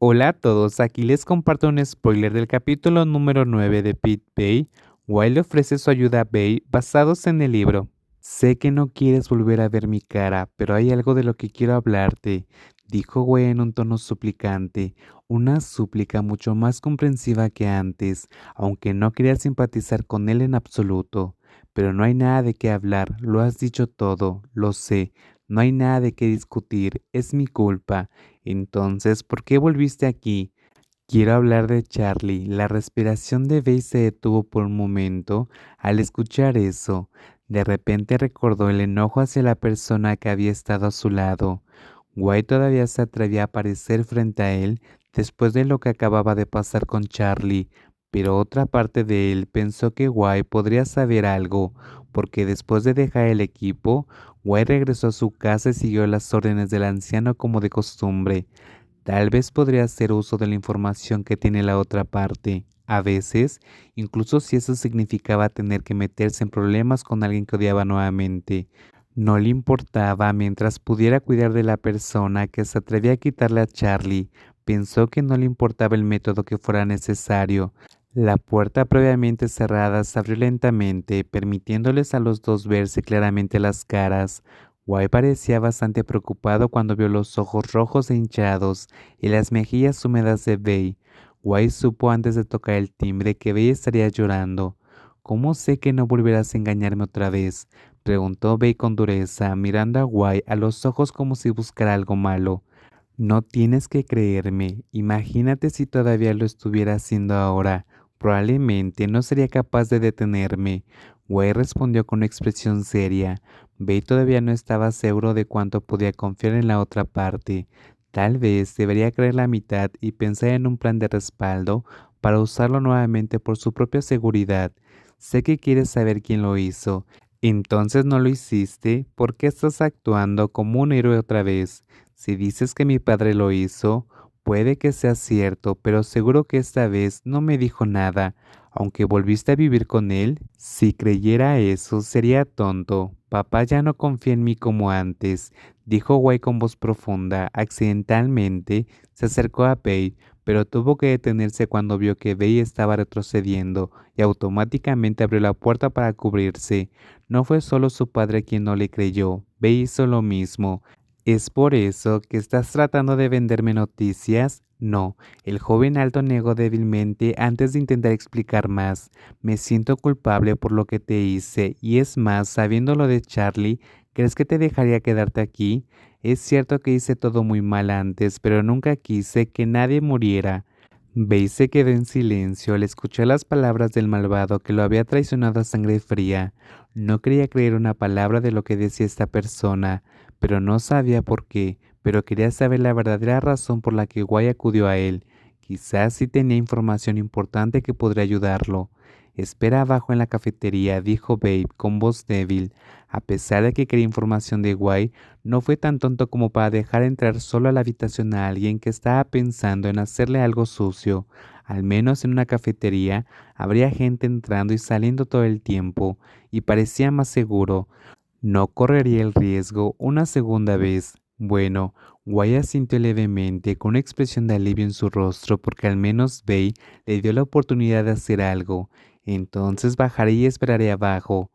Hola a todos, aquí les comparto un spoiler del capítulo número 9 de Pete Bay. Wiley ofrece su ayuda a Bay basados en el libro. Sé que no quieres volver a ver mi cara, pero hay algo de lo que quiero hablarte, dijo Way en un tono suplicante, una súplica mucho más comprensiva que antes, aunque no quería simpatizar con él en absoluto. Pero no hay nada de qué hablar, lo has dicho todo, lo sé, no hay nada de qué discutir, es mi culpa. Entonces, ¿por qué volviste aquí? Quiero hablar de Charlie. La respiración de Bey se detuvo por un momento al escuchar eso. De repente recordó el enojo hacia la persona que había estado a su lado. White todavía se atrevía a aparecer frente a él después de lo que acababa de pasar con Charlie, pero otra parte de él pensó que White podría saber algo, porque después de dejar el equipo, White regresó a su casa y siguió las órdenes del anciano como de costumbre. Tal vez podría hacer uso de la información que tiene la otra parte. A veces, incluso si eso significaba tener que meterse en problemas con alguien que odiaba nuevamente. No le importaba mientras pudiera cuidar de la persona que se atrevía a quitarle a Charlie. Pensó que no le importaba el método que fuera necesario. La puerta previamente cerrada se abrió lentamente, permitiéndoles a los dos verse claramente las caras. White parecía bastante preocupado cuando vio los ojos rojos e hinchados y las mejillas húmedas de Bey. White supo antes de tocar el timbre que Bey estaría llorando. ¿Cómo sé que no volverás a engañarme otra vez?, preguntó Bey con dureza, mirando a White a los ojos como si buscara algo malo. No tienes que creerme. Imagínate si todavía lo estuviera haciendo ahora. Probablemente no sería capaz de detenerme. Wei respondió con una expresión seria. Bey todavía no estaba seguro de cuánto podía confiar en la otra parte. Tal vez debería creer la mitad y pensar en un plan de respaldo para usarlo nuevamente por su propia seguridad. Sé que quieres saber quién lo hizo. Entonces no lo hiciste. ¿Por qué estás actuando como un héroe otra vez? Si dices que mi padre lo hizo, puede que sea cierto, pero seguro que esta vez no me dijo nada. Aunque volviste a vivir con él, si creyera eso, sería tonto. Papá ya no confía en mí como antes, dijo Wei con voz profunda. Accidentalmente se acercó a Bey, pero tuvo que detenerse cuando vio que Bey estaba retrocediendo y automáticamente abrió la puerta para cubrirse. No fue solo su padre quien no le creyó, Bey hizo lo mismo. ¿Es por eso que estás tratando de venderme noticias? No, el joven alto negó débilmente antes de intentar explicar más. Me siento culpable por lo que te hice, y es más, sabiendo lo de Charlie, ¿crees que te dejaría quedarte aquí? Es cierto que hice todo muy mal antes, pero nunca quise que nadie muriera. Bey se quedó en silencio al escuchar las palabras del malvado que lo había traicionado a sangre fría. No quería creer una palabra de lo que decía esta persona, pero no sabía por qué, pero quería saber la verdadera razón por la que Guy acudió a él. Quizás sí tenía información importante que podría ayudarlo. Espera abajo en la cafetería, dijo Babe con voz débil. A pesar de que quería información de Guy, no fue tan tonto como para dejar entrar solo a la habitación a alguien que estaba pensando en hacerle algo sucio. Al menos en una cafetería habría gente entrando y saliendo todo el tiempo, y parecía más seguro. No correría el riesgo una segunda vez. Bueno, Guy asintió levemente con una expresión de alivio en su rostro porque al menos Bey le dio la oportunidad de hacer algo. Entonces bajaré y esperaré abajo.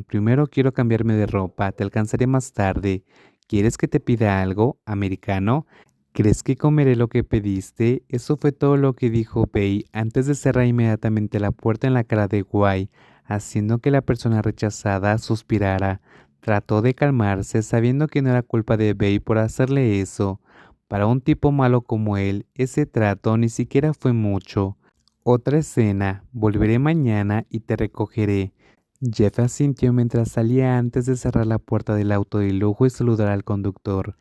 Primero quiero cambiarme de ropa, te alcanzaré más tarde. ¿Quieres que te pida algo, americano? ¿Crees que comeré lo que pediste? Eso fue todo lo que dijo Bey antes de cerrar inmediatamente la puerta en la cara de Guy, haciendo que la persona rechazada suspirara. Trató de calmarse sabiendo que no era culpa de Bey por hacerle eso. Para un tipo malo como él, ese trato ni siquiera fue mucho. Otra escena, volveré mañana y te recogeré. Jeff asintió mientras salía antes de cerrar la puerta del auto de lujo y saludar al conductor.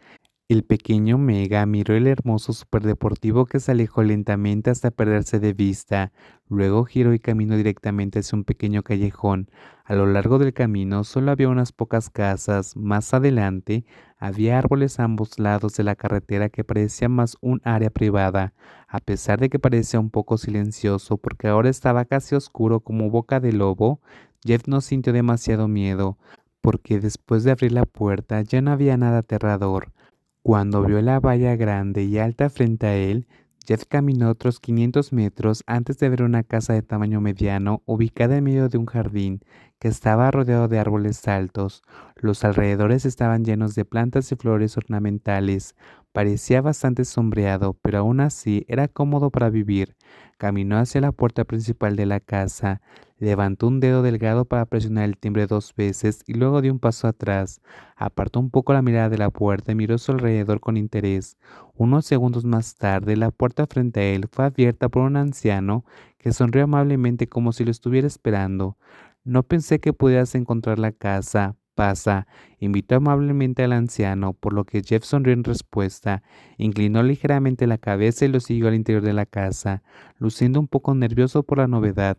El pequeño Mega miró el hermoso superdeportivo que se alejó lentamente hasta perderse de vista. Luego giró y caminó directamente hacia un pequeño callejón. A lo largo del camino solo había unas pocas casas. Más adelante había árboles a ambos lados de la carretera que parecía más un área privada, a pesar de que parecía un poco silencioso porque ahora estaba casi oscuro como boca de lobo. Jeff no sintió demasiado miedo, porque después de abrir la puerta ya no había nada aterrador. Cuando vio la valla grande y alta frente a él, Jeff caminó otros 500 metros antes de ver una casa de tamaño mediano ubicada en medio de un jardín que estaba rodeado de árboles altos. Los alrededores estaban llenos de plantas y flores ornamentales. Parecía bastante sombreado, pero aún así era cómodo para vivir. Caminó hacia la puerta principal de la casa, levantó un dedo delgado para presionar el timbre 2 veces y luego dio un paso atrás. Apartó un poco la mirada de la puerta y miró a su alrededor con interés. Unos segundos más tarde, la puerta frente a él fue abierta por un anciano que sonrió amablemente como si lo estuviera esperando. No pensé que pudieras encontrar la casa. Pasa, invitó amablemente al anciano, por lo que Jeff sonrió en respuesta, inclinó ligeramente la cabeza y lo siguió al interior de la casa, luciendo un poco nervioso por la novedad.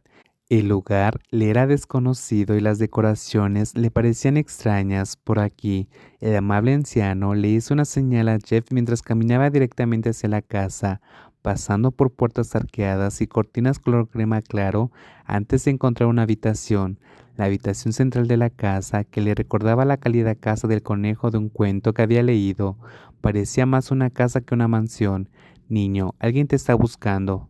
El lugar le era desconocido y las decoraciones le parecían extrañas. Por aquí, el amable anciano le hizo una señal a Jeff mientras caminaba directamente hacia la casa, pasando por puertas arqueadas y cortinas color crema claro antes de encontrar una habitación. La habitación central de la casa, que le recordaba la cálida casa del conejo de un cuento que había leído, parecía más una casa que una mansión. Niño, alguien te está buscando,